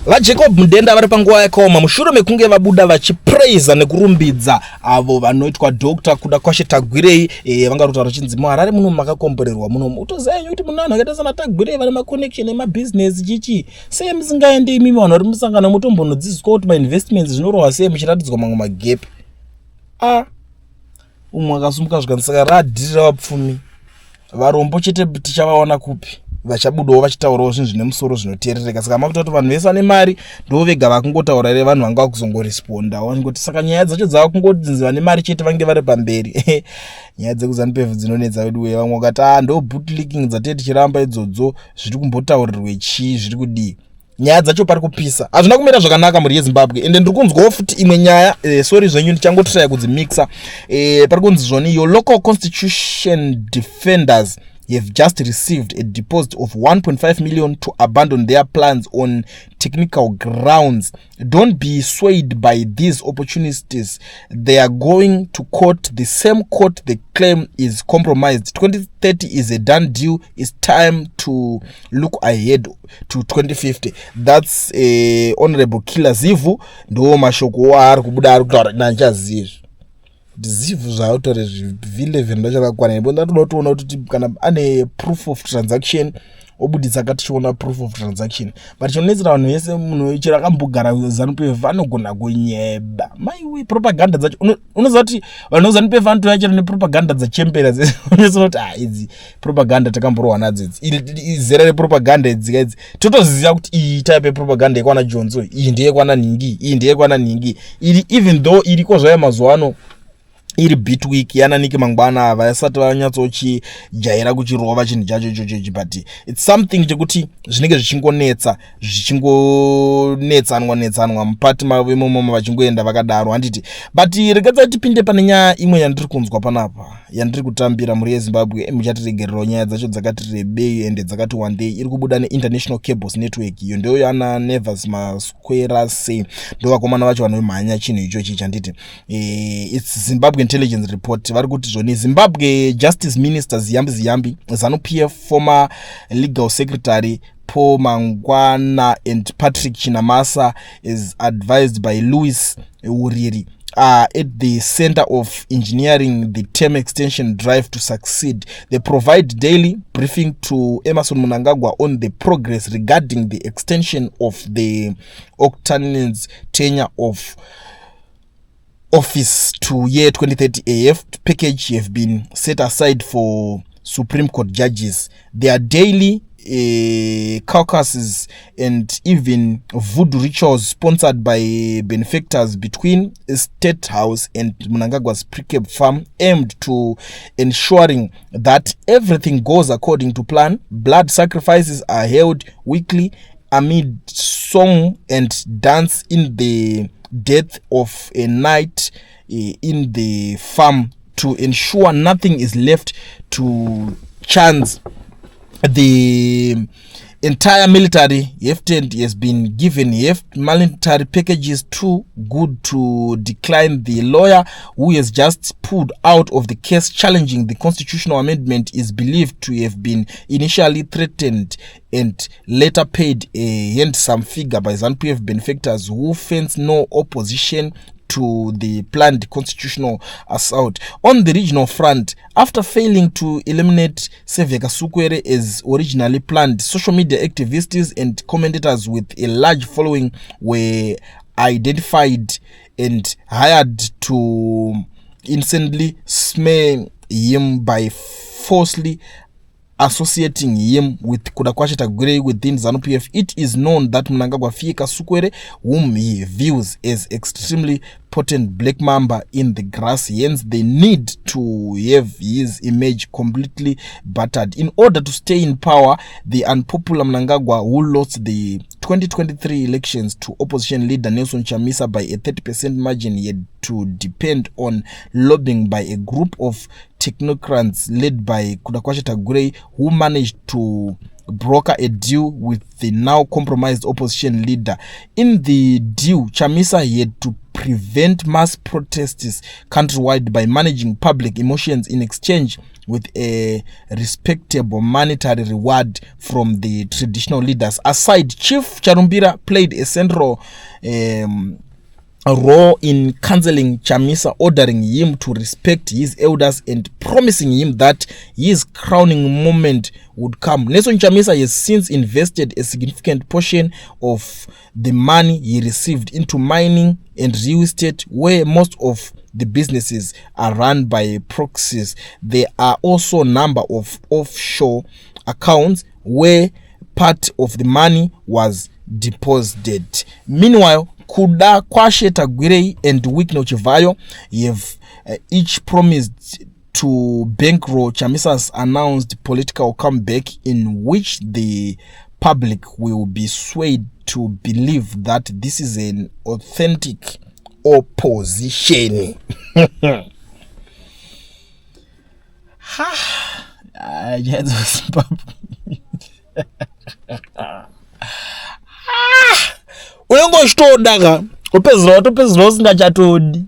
vaJacob Mudenda vari panguva yakaoma mushure mekunge vabuda vachipraisa nekurumbidza avo vanoitwa Dr. Kasukuwere vanga kutaura vachinzi muHarare muno makakomborerwa muno utoziva kuti muno vanhu vakaita sana Tagwire vane maconnection emabusiness chichi sei musingaende imimi vanhu vari musangano mutombonodzidziswa kuti mainvestments zvinorohwa sei muchiratidzwa mamwe magepi umwe akasumuka zvikandisaka radhirira vapfumi varombo chete tichavaona kupi vachabudawo vachitaurawo zvinhu zvine musoro zvinoteerereka saka makuti kuti vanhu vese vane mari ndo vega vakungotaura ere vanhu vanga kuzongoresponda wangoti saka nyaya dzacho dzava kungoti vane mari chete vange vari pamberi nyaya dzekuzanupef dzinonetsa vedu uye vamwe vakati ndo bootlicking dzatete tichiramba idzodzo zviri kumbotaurirwe chii zviri kudii nyaya dzacho pari kupisa hazvina kumira zvakanaka muri yeZimbabwe ende ndiri kunzwawo futi imwe nyaya sorry zvenyu ndichangotiraya kudzimixa pari kunzi zvoni your local constitution defenders have just received a deposit of 1.5 million to abandon their plans on technical grounds. Don't be swayed by these opportunities. They are going to court, the same court they claim is compromised. 2030 is a done deal. It's time to look ahead to 2050. That's Honorable Killer Zivu. Ndo mashoko ari kubuda ari kutaura nanchaziye zivu zvautore zvivile ndachakakwana ibo ndatoda kuona kuti kana ane proof of transaction obudisa katichiona proof of transaction but chinonetsera vanhu vese munhu chero akambogara ZANU-PF vanogona kunyeba maiwe propaganda dzacho unoziva kuti vanhu ZANU-PF vanotoyachira nepropaganda dzachembera unoziva kuti idzi propaganda takamborohwa nadzo izera repropaganda idzi totoziva kuti iyi type yepropaganda yekwana Jonzo iyi ndeyekwana Ningi iyi ndeyekwana Ningi even though iriko zvaya mazuva ano iri bit week yananiki mangwana ava yasati vanyatsochijaira kuchirova chinhu chacho ichocho but it's something chekuti zvinenge zvichingonetsanwa mupati mavo imomo vachingoenda vakadaro handiti but regai tipinde pane nyaya imwe yandiri kunzwa panapa yandiri kutambira muri yeZimbabwe muchatiregererawo nyaya dzacho dzakati rebei ende dzakati wandei iri kubuda neInternational Cables Network iyo ndeyo yana Nevers Masquerase ndo vakomana vacho vanomhanya chinhu ichochi chanditi it's Zimbabwe Intelligence Report vari kuti zvoni Zimbabwe Justice Minister Ziyambi ZANU-PF former Legal Secretary Paul Mangwana and Patrick Chamisa is advised by Louis Uriri at the center of engineering the term extension drive to succeed. They provide daily briefing to Emmerson Mnangagwa on the progress regarding the extension of the octanians tenure of office to year 2030. A package have been set aside for Supreme Court judges. Their daily caucuses and even voodoo rituals sponsored by benefactors between State House and Mnangagwa's precab farm aimed to ensuring that everything goes according to plan. Blood sacrifices are held weekly amid song and dance in the death of a night in the farm to ensure nothing is left to chance. The entire military has been given military packages too good to decline. The lawyer who has just pulled out of the case challenging the constitutional amendment is believed to have been initially threatened and later paid a handsome figure by ZANU-PF benefactors who fence no opposition to the planned constitutional assault. On the regional front, after failing to eliminate Kasukuwere as originally planned, social media activists and commentators with a large following were identified and hired to instantly smear him by falsely associating him with Kasukuwere within ZANU-PF. It is known that Mnangagwa fears Kasukuwere, whom he views as extremely potent black mamba in the grass, hence the need to have his image completely battered. In order to stay in power, the unpopular Mnangagwa, who lost the 2023 elections to opposition leader Nelson Chamisa by a 30% margin, had to depend on lobbying by a group of technocrats led by Kasukuwere, who managed to broker a deal with the now compromised opposition leader. In the deal, Chamisa had to prevent mass protests countrywide by managing public emotions in exchange with a respectable monetary reward from the traditional leaders. Aside, Chief Charumbira played a central role in counseling Chamisa, ordering him to respect his elders and promising him that his crowning moment would come. Nelson Chamisa has since invested a significant portion of the money he received into mining and real estate, where most of the businesses are run by proxies. There are also a number of offshore accounts where part of the money was deposited. Meanwhile, Kuda Kwashe Tagwirei and Wikno Chivayo have each promised to bankroll Chamisa's announced political comeback, in which the public will be swayed to believe that this is an authentic opposition. Unongoshtodaga upezero singachatodi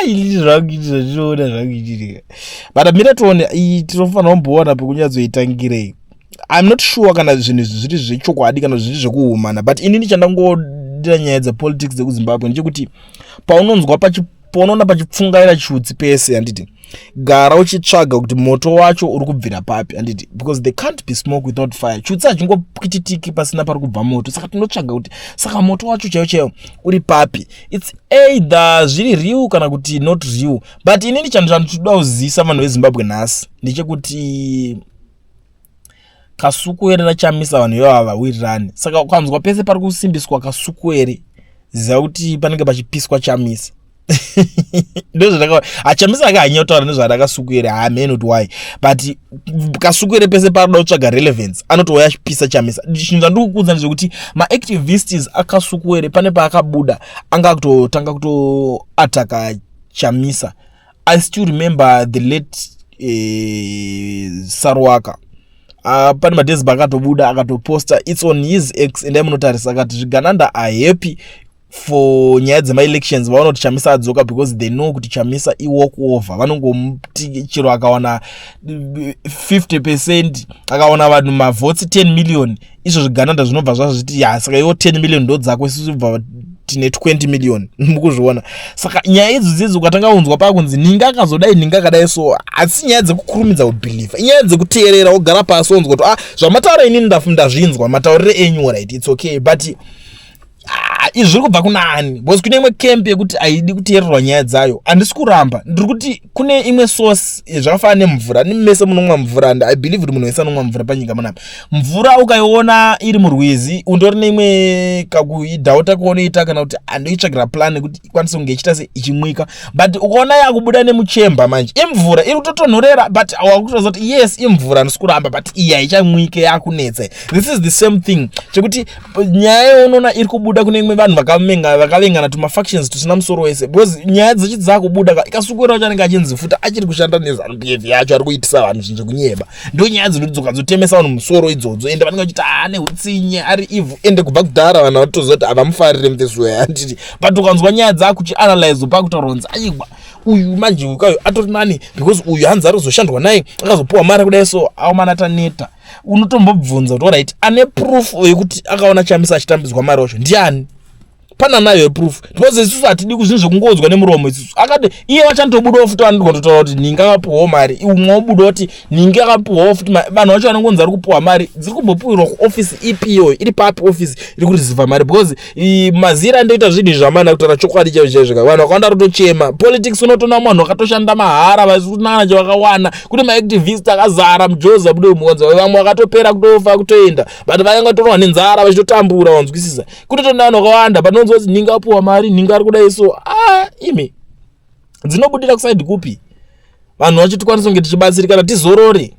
ili zvakuitika but amira tione tinofanira kumboona pekunyatsoitangirei. I'm not sure kana zvinhu zviri zvechokwadi kana zviri zvekuumana, but inini chandingodira nyaya dzepolitics dzekuzimbabwe ndechekuti paunoona pachipfungaira chiutsi pese, handiti gara uchitsvaga kuti moto wacho uri kubvira papi, handiti, because there can't be smoke without fire. Chiutsi hachingopwititiki pasina pari kubva moto, saka tinotsvaga kuti saka moto wacho chaiwo uri papi. It's either zviri real kana kuti not real. But inini chandinoda kuzivisa vanhu vezimbabwe nhasi ndechekuti Kasukuwere naChamisa vanhu ivava havawirirani. Saka ukanzwa pese pari kusimbiswa Kasukuwere, ziva kuti panenge pachipiswa Chamisa. Chamisa akahanyotaura nezvaadakasukuwere, I not why, but Kasukuwere pese paroda kutsvaga relevance anotouya achipisa Chamisa. Chinhu chandikuudza ndezvekuti maactivists aKasukuwere pane paakabuda anga kutotanga kutoataka Chamisa. I still remember the late Sarwaka. Pane madhezi pakatobuda akatoposta it's on his ex, and amunotarisa akati zvigananda are happy for nyaya dzema-elections. Vaona kuti Chamisa adzoka because they know kuti Chamisa i-walk over. Vanongomuti chiro akawana 50%, akawana vanhu mavhotsi 10 million, izvo zvigananda zvinobva zvazviti saka iwo 10 million ndo dzako, isusu bva tine 20 million. Mukuzviona. Saka nyaya idzi ukatanga unzwa pakunzi ninga akazodai ninga akadai, so asi nyaya dzekukurumidza kubhiliva, nyaya dzekuteerera wogara pasi wonzwa kuti zvamataura inini ndazvinzwa mataurire enyu, right, it's okay, but izvi zviri kubva kuna ani? Because kune imwe camp yekuti haidi kuteererwa nyaya dzayo. Handisi kuramba, ndiri kuti kune imwe source zvakafanana nemvura. Nimese munomwa mvura, and I believe kuti munhu wese anomwa mvura panyika munapo. Mvura ukaiona iri murwizi, undori neimwe kakuidhauta kuonoita kana kuti andoitsvagira plan kuti ikwanise kunge ichita se ichimwika, but ukaona yakubuda nemuchemba manje imvura iri kutotonhorera, but wakutoza kuti yes imvura, handisi kuramba, but iyi haichamwike yakunetsa. This is the same thing chekuti nyaya unoona iri kubuda kune imwe vanhu vakavengana tumafactions tusina musoro wese, because nyaya dzichi dzakubuda Kasukuwere wacho anenge achinzi futa achiri kushanda nezvaNPF yacho ari kuitisa vanhu zvinhu zvekunyeba. Ndo nyaya dzinodzoka dzotemesa vanhu musoro idzodzo, ende vanenge vachiti nehutsinye ari evil, ende kubva kudhara vanhu vatoziva kuti havamufarire mutesiwe handiti. But ukanzwa nyaya dzakuchianalyze pakutaronza aiwa uyu manje ukayo atori nani, because uyu hanzi ari kuzoshandwa naye akazopuwa mari kudai, so aumanata unotombobvunza kuti alright, ane proof yekuti akaona Chamisa achitambidzwa mari wacho ndiani? Pana nayo proof, because isusu hatidi kuzvinhu zvekungodzwa nemuromo isusu. Akati iye wachandobudawo futi vandikondotaura kuti ninga akapuwawo mari, umwe wobuda kuti ninga akapuwawo futi vanhu vacho vanongonzi ari kupuwa mari dziri kumbopuwirwa kuofisi ipiyo iri papi ofisi iri kuriziva mari, because mazira ndoita zvinhu zvamana kutaura chokwadi chaizvozvo. Vanhu vakawanda rotochema politics, unotoona munhu akatoshanda mahara vasinana chavakawana, kune maactivist akazara mujoza budo mugonza, vamwe vakatopera kutofa kutoenda, but vayanga torwa nenzara vachitotambura, wanzwisisa. Kutotonda vanhu vakawanda panonzi kuti ninga apuwa mari, ninga ari kudai, so imi dzinobudira kusaidi kupi? Vanhu vacho tikwanisa kunge tichibatsirikana tizorore.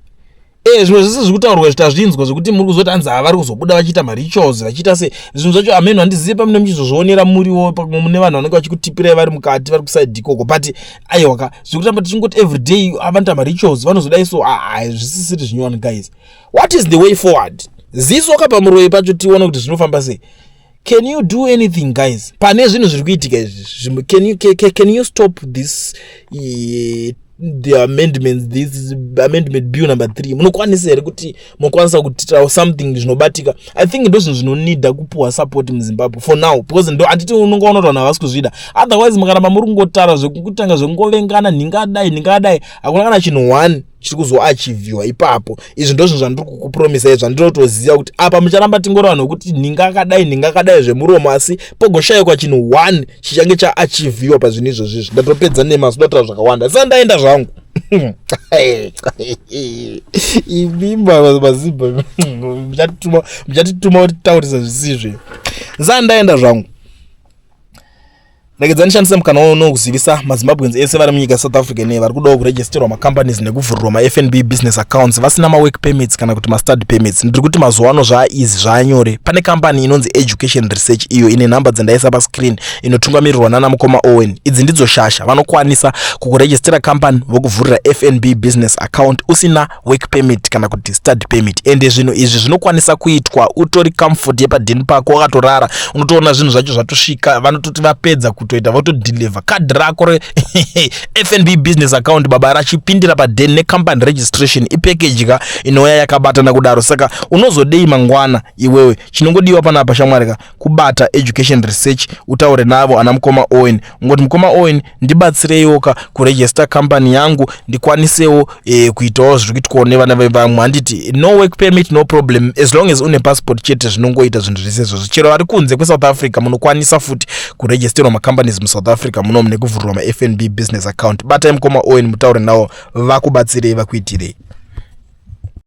Zvimwe zvese zvekutaurwa zvitazvinzwa zvekuti muri kuzoti hanzi vari kuzobuda vachiita marituals vachiita se zvinhu zvacho ameno handizivi pamune muchizozvionera muriwo mune vanhu vanenge vachikutipirai vari mukati vari kusaidi ikoko, but aiwaka zvekutamba tichingoti everyday avanoita marituals vanozodai, so zvisisiri zvinyowani guys. What is the way forward? Zisoka pamuroyi pacho tione kuti zvinofamba sei. Can you do anything guys? Pane zvinhu zviri kuitika izvi, can you stop this the amendments, this amendment bill number 3 munokwanisa here kuti munokwanisa kutitawo something zvinobatika. I think ndozvinhu zvinonida kupuwa support muZimbabwe for now, because ndo anditi unongoona kuti vanhu havasi kuzvida. Otherwise mukaramba muri kungotara zvekutanga zvekungovengana ningadai hakuna kana chinhu 1 chiri kuzoachivhiwa ipapo. Izvi ndozvinhu zvandiri kukupromisa izvi, zvandinotoziva kuti apa mucharamba tingori vanhu kuti ningakadai zvemuromo, asi pogoshayikwa chinhu 1 chichange chaachivhiwa pazvinhu izvozvizvi. Ndatopedza nemasudatra zvakawanda, saka ndaenda zvangu. Imimba mazimba muchatituma kuti taurisa zvisizve, saka ndaenda zvangu. Regedzani nishandise mukana uno kuzivisa maZimbabweans ese vari munyika South Africa vari kudawo kuregisterwa macompanies nekuvhurirwa maFNB business accounts vasina mawork permits kana kuti mastudy permits. Ndiri kuti mazuva ano zvaaeasy, zvaanyore. Pane company inonzi Education Research, iyo ine nhamba dzandaisa pascreen inotungamirirwa nana Mukoma Owen. Idzi ndidzo shasha, vanokwanisa kukuregistera company vokuvhurira FNB business account usina work permit kana kuti study permit. Ende zvinhu izvi zvinokwanisa kuitwa utori comfort yepadhini pako wakatorara, unotoona zvinhu zvacho zvatosvika, vanototi vapedza kutoita votodeliver kadhi rako FNB business account baba rachipindira padheni necompany registration ipackage ka inouya yakabatana kudaro. Saka unozodei mangwana iwewe, chinongodiwa panapa shamwarika kubata Education Research, utaure navo ana Mukoma Owen, ngoti Mukoma Owen ndibatsireiwoka kuregister company yangu ndikwanisewo kuitawo zvirikuitwawo nevana vevamwe. Handiti no work permit no problem, as long as une passport chete zvinongoita zvinhu zvese izvozvo. Chero vari kunze kweSouth Africa munokwanisa futi kuregisterwa macompanies muSouth Africa munomu nekuvhurirwa maFNB business account. Batai Mukoma Owen mutaure navo vakubatsirei vakuitirei.